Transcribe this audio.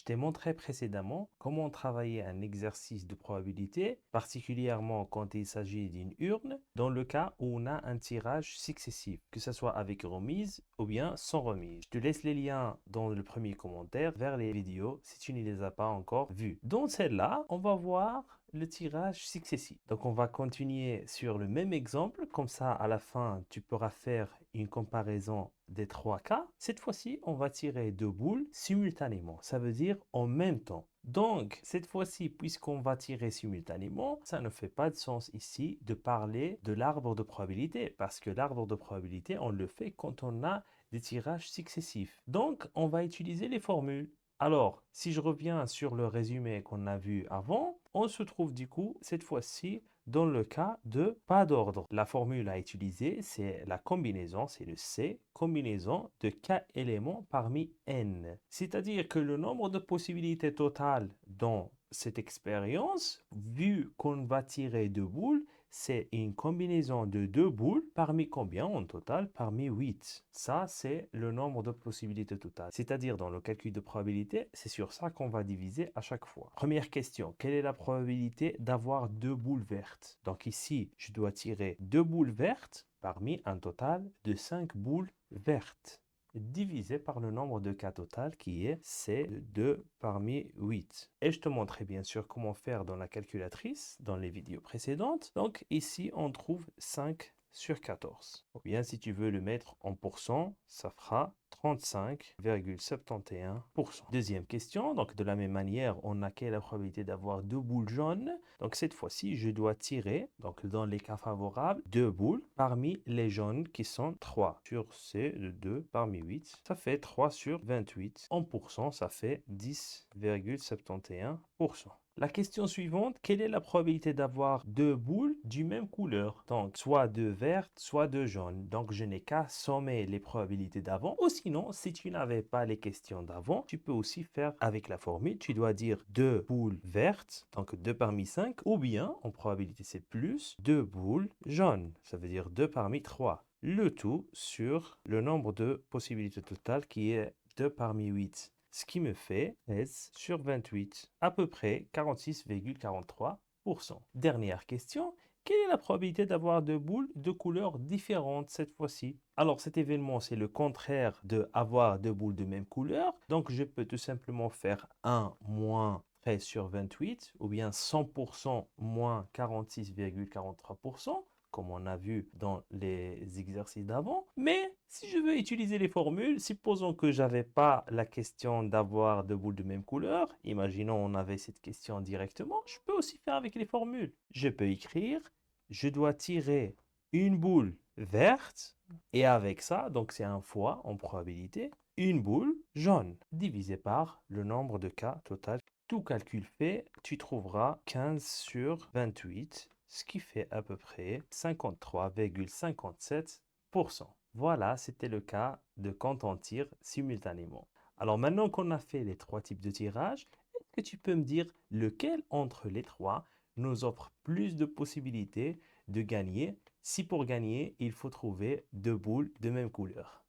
Je t'ai montré précédemment comment travailler un exercice de probabilité, particulièrement quand il s'agit d'une urne, dans le cas où on a un tirage successif, que ce soit avec remise ou bien sans remise. Je te laisse les liens dans le premier commentaire vers les vidéos si tu ne les as pas encore vues. Dans celle-là, on va voir le tirage successif. Donc on va continuer sur le même exemple, comme ça à la fin tu pourras faire une comparaison des trois cas. Cette fois-ci, on va tirer deux boules simultanément, ça veut dire en même temps. Donc, cette fois-ci, puisqu'on va tirer simultanément, ça ne fait pas de sens ici de parler de l'arbre de probabilité, parce que l'arbre de probabilité, on le fait quand on a des tirages successifs. Donc, on va utiliser les formules. Alors, si je reviens sur le résumé qu'on a vu avant, on se trouve du coup, cette fois-ci, dans le cas de pas d'ordre. La formule à utiliser, c'est la combinaison, c'est le C, combinaison de k éléments parmi n. C'est-à-dire que le nombre de possibilités totales dans cette expérience, vu qu'on va tirer deux boules, c'est une combinaison de deux boules parmi combien en total? Parmi 8. Ça, c'est le nombre de possibilités totales. C'est-à-dire dans le calcul de probabilité, c'est sur ça qu'on va diviser à chaque fois. Première question, quelle est la probabilité d'avoir deux boules vertes? Donc ici, je dois tirer deux boules vertes parmi un total de 5 boules vertes, divisé par le nombre de cas total qui est C de 2 parmi 8. Et je te montrerai bien sûr comment faire dans la calculatrice dans les vidéos précédentes. Donc ici, on trouve 5 sur 14. Ou bien si tu veux le mettre en pourcent, ça fera 35,71%. Deuxième question, donc de la même manière, on a quelle est la probabilité d'avoir deux boules jaunes? Donc cette fois-ci, je dois tirer, donc dans les cas favorables, deux boules parmi les jaunes qui sont 3 sur C de 2 parmi 8. Ça fait 3 sur 28. En pourcent, ça fait 10,71%. La question suivante, quelle est la probabilité d'avoir deux boules du même couleur? Donc, soit deux vertes, soit deux jaunes. Donc, je n'ai qu'à sommer les probabilités d'avant. Ou sinon, si tu n'avais pas les questions d'avant, tu peux aussi faire avec la formule. Tu dois dire deux boules vertes, donc 2 parmi 5. Ou bien, en probabilité c'est plus, deux boules jaunes. Ça veut dire 2 parmi 3. Le tout sur le nombre de possibilités totales qui est 2 parmi 8. Ce qui me fait 13 sur 28, à peu près 46,43%. Dernière question, quelle est la probabilité d'avoir deux boules de couleurs différentes cette fois-ci? Alors cet événement, c'est le contraire de avoir deux boules de même couleur. Donc je peux tout simplement faire 1 moins 13 sur 28 ou bien 100% moins 46,43%. Comme on a vu dans les exercices d'avant. Mais si je veux utiliser les formules, supposons que j'avais pas la question d'avoir deux boules de même couleur. Imaginons on avait cette question directement. Je peux aussi faire avec les formules. Je peux écrire, je dois tirer une boule verte et avec ça, donc c'est un fois en probabilité, une boule jaune divisé par le nombre de cas total. Tout calcul fait, tu trouveras 15 sur 28. Ce qui fait à peu près 53,57%. Voilà, c'était le cas de quand on tire simultanément. Alors maintenant qu'on a fait les trois types de tirage, est-ce que tu peux me dire lequel entre les trois nous offre plus de possibilités de gagner si pour gagner, il faut trouver deux boules de même couleur?